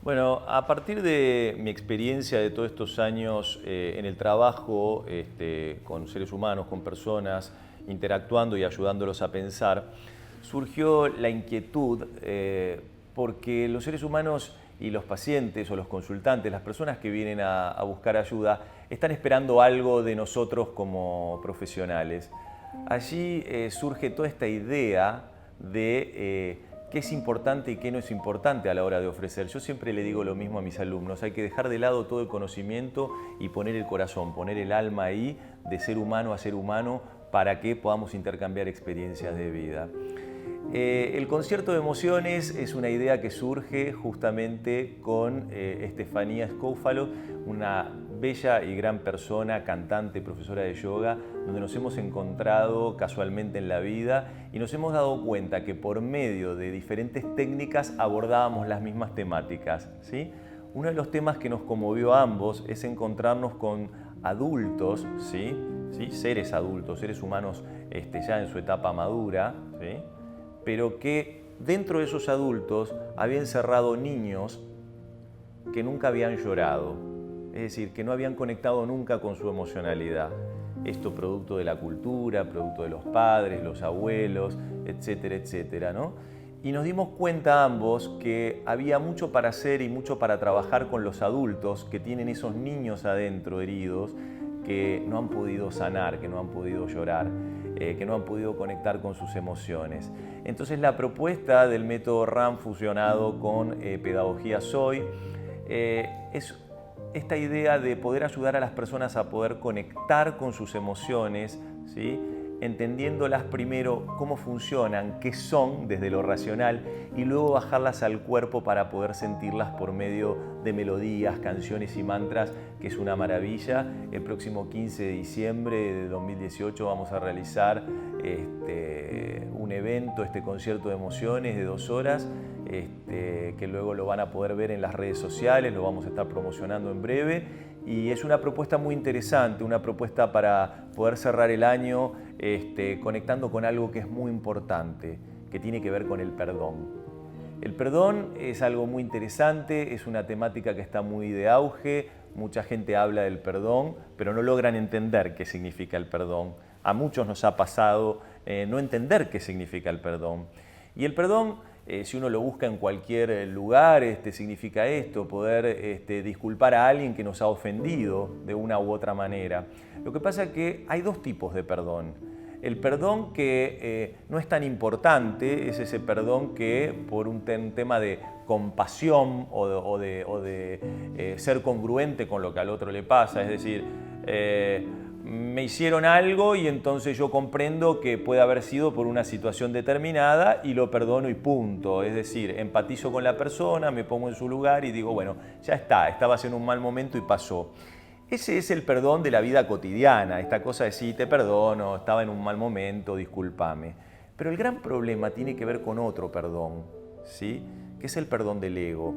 Bueno, a partir de mi experiencia de todos estos años en el trabajo con seres humanos, con personas, interactuando y ayudándolos a pensar, surgió la inquietud porque los seres humanos y los pacientes o los consultantes, las personas que vienen a buscar ayuda, están esperando algo de nosotros como profesionales. Allí surge toda esta idea de qué es importante y qué no es importante a la hora de ofrecer. Yo siempre le digo lo mismo a mis alumnos, hay que dejar de lado todo el conocimiento y poner el corazón, poner el alma ahí de ser humano a ser humano para que podamos intercambiar experiencias de vida. El concierto de emociones es una idea que surge justamente con Estefanía Scófalo, una bella y gran persona, cantante, profesora de yoga, donde nos hemos encontrado casualmente en la vida y nos hemos dado cuenta que por medio de diferentes técnicas abordábamos las mismas temáticas, ¿sí? Uno de los temas que nos conmovió a ambos es encontrarnos con adultos, ¿sí? ¿Sí? Seres adultos, seres humanos ya en su etapa madura, ¿sí? Pero que dentro de esos adultos había encerrado niños que nunca habían llorado, es decir, que no habían conectado nunca con su emocionalidad. Esto producto de la cultura, producto de los padres, los abuelos, etcétera, etcétera, ¿no? Y nos dimos cuenta ambos que había mucho para hacer y mucho para trabajar con los adultos que tienen esos niños adentro heridos que no han podido sanar, que no han podido llorar, que no han podido conectar con sus emociones. Entonces la propuesta del método RAM fusionado con Pedagogía Soy es esta idea de poder ayudar a las personas a poder conectar con sus emociones, ¿sí? Entendiéndolas primero cómo funcionan, qué son desde lo racional y luego bajarlas al cuerpo para poder sentirlas por medio de melodías, canciones y mantras, que es una maravilla. El próximo 15 de diciembre de 2018 vamos a realizar un evento, este concierto de emociones de 2 horas, que luego lo van a poder ver en las redes sociales, lo vamos a estar promocionando en breve. Y es una propuesta muy interesante, una propuesta para poder cerrar el año conectando con algo que es muy importante, que tiene que ver con el perdón. El perdón es algo muy interesante, es una temática que está muy de auge, mucha gente habla del perdón, pero no logran entender qué significa el perdón. A muchos nos ha pasado no entender qué significa el perdón. Y el perdón, si uno lo busca en cualquier lugar, significa esto, poder disculpar a alguien que nos ha ofendido de una u otra manera. Lo que pasa es que hay dos tipos de perdón. El perdón que no es tan importante es ese perdón que por un tema de compasión o de ser congruente con lo que al otro le pasa, es decir, me hicieron algo y entonces yo comprendo que puede haber sido por una situación determinada y lo perdono y punto. Es decir, empatizo con la persona, me pongo en su lugar y digo, bueno, ya está, estabas en un mal momento y pasó. Ese es el perdón de la vida cotidiana, esta cosa de sí, te perdono, estaba en un mal momento, discúlpame. Pero el gran problema tiene que ver con otro perdón, ¿sí? Que es el perdón del ego,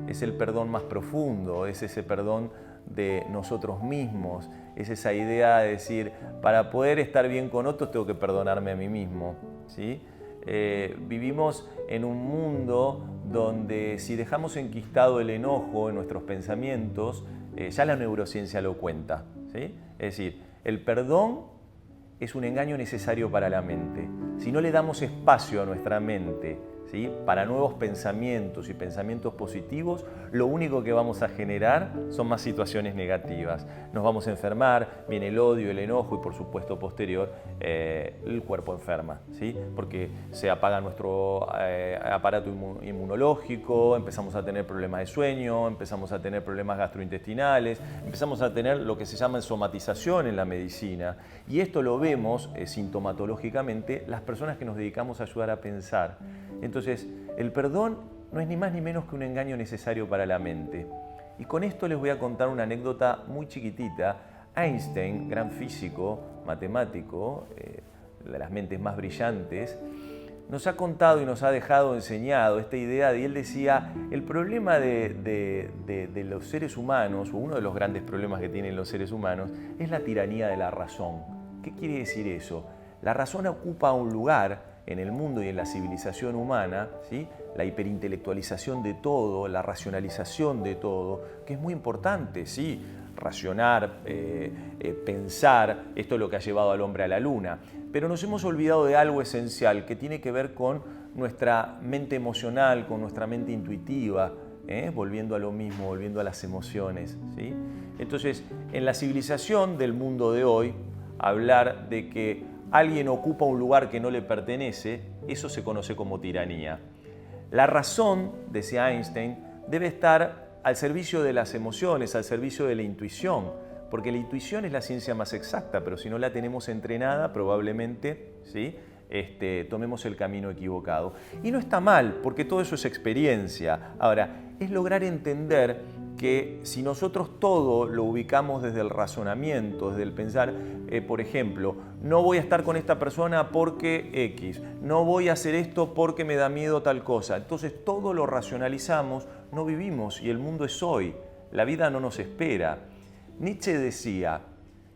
es el perdón más profundo, es ese perdón de nosotros mismos, es esa idea de decir, para poder estar bien con otros tengo que perdonarme a mí mismo, ¿sí? Vivimos en un mundo donde si dejamos enquistado el enojo en nuestros pensamientos, ya la neurociencia lo cuenta, ¿sí? Es decir, el perdón es un engaño necesario para la mente. Si no le damos espacio a nuestra mente, ¿sí? Para nuevos pensamientos y pensamientos positivos, lo único que vamos a generar son más situaciones negativas. Nos vamos a enfermar, viene el odio, el enojo y por supuesto posterior el cuerpo enferma, ¿sí? Porque se apaga nuestro aparato inmunológico, empezamos a tener problemas de sueño, empezamos a tener problemas gastrointestinales, empezamos a tener lo que se llama somatización en la medicina. Y esto lo vemos sintomatológicamente las personas que nos dedicamos a ayudar a pensar. Entonces, el perdón no es ni más ni menos que un engaño necesario para la mente. Y con esto les voy a contar una anécdota muy chiquitita. Einstein, gran físico, matemático, de las mentes más brillantes, nos ha contado y nos ha dejado enseñado esta idea de, él decía, el problema de los seres humanos, o uno de los grandes problemas que tienen los seres humanos, es la tiranía de la razón. ¿Qué quiere decir eso? La razón ocupa un lugar en el mundo y en la civilización humana, ¿sí? La hiperintelectualización de todo, la racionalización de todo, que es muy importante, sí, racionar, pensar, esto es lo que ha llevado al hombre a la luna, pero nos hemos olvidado de algo esencial que tiene que ver con nuestra mente emocional, con nuestra mente intuitiva, volviendo a lo mismo, volviendo a las emociones, ¿sí? Entonces, en la civilización del mundo de hoy, hablar de que alguien ocupa un lugar que no le pertenece, eso se conoce como tiranía. La razón, decía Einstein, debe estar al servicio de las emociones, al servicio de la intuición, porque la intuición es la ciencia más exacta, pero si no la tenemos entrenada, probablemente, ¿sí? Tomemos el camino equivocado. Y no está mal, porque todo eso es experiencia. Ahora, es lograr entender que si nosotros todo lo ubicamos desde el razonamiento, desde el pensar, por ejemplo, no voy a estar con esta persona porque X, no voy a hacer esto porque me da miedo tal cosa. Entonces todo lo racionalizamos, no vivimos y el mundo es hoy. La vida no nos espera. Nietzsche decía,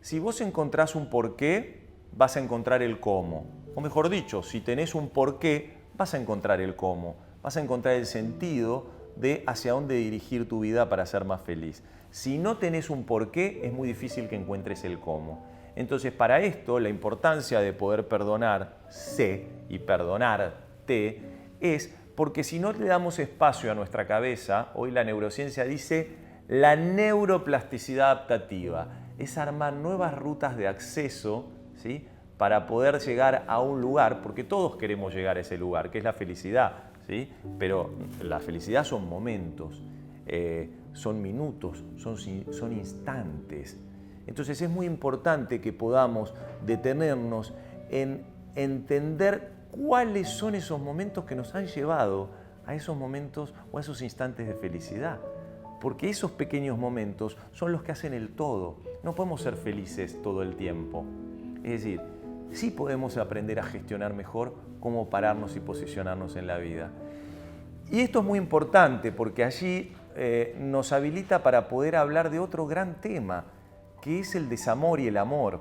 si vos encontrás un porqué, vas a encontrar el cómo. O mejor dicho, si tenés un porqué, vas a encontrar el cómo. Vas a encontrar el sentido de hacia dónde dirigir tu vida para ser más feliz. Si no tenés un porqué, es muy difícil que encuentres el cómo. Entonces, para esto, la importancia de poder perdonarse y perdonarte es porque si no le damos espacio a nuestra cabeza, hoy la neurociencia dice la neuroplasticidad adaptativa, es armar nuevas rutas de acceso, ¿sí? Para poder llegar a un lugar, porque todos queremos llegar a ese lugar, que es la felicidad, ¿sí? Pero la felicidad son momentos, son minutos, son instantes. Entonces es muy importante que podamos detenernos en entender cuáles son esos momentos que nos han llevado a esos momentos o a esos instantes de felicidad. Porque esos pequeños momentos son los que hacen el todo. No podemos ser felices todo el tiempo. Es decir, sí podemos aprender a gestionar mejor cómo pararnos y posicionarnos en la vida. Y esto es muy importante porque allí nos habilita para poder hablar de otro gran tema, que es el desamor y el amor.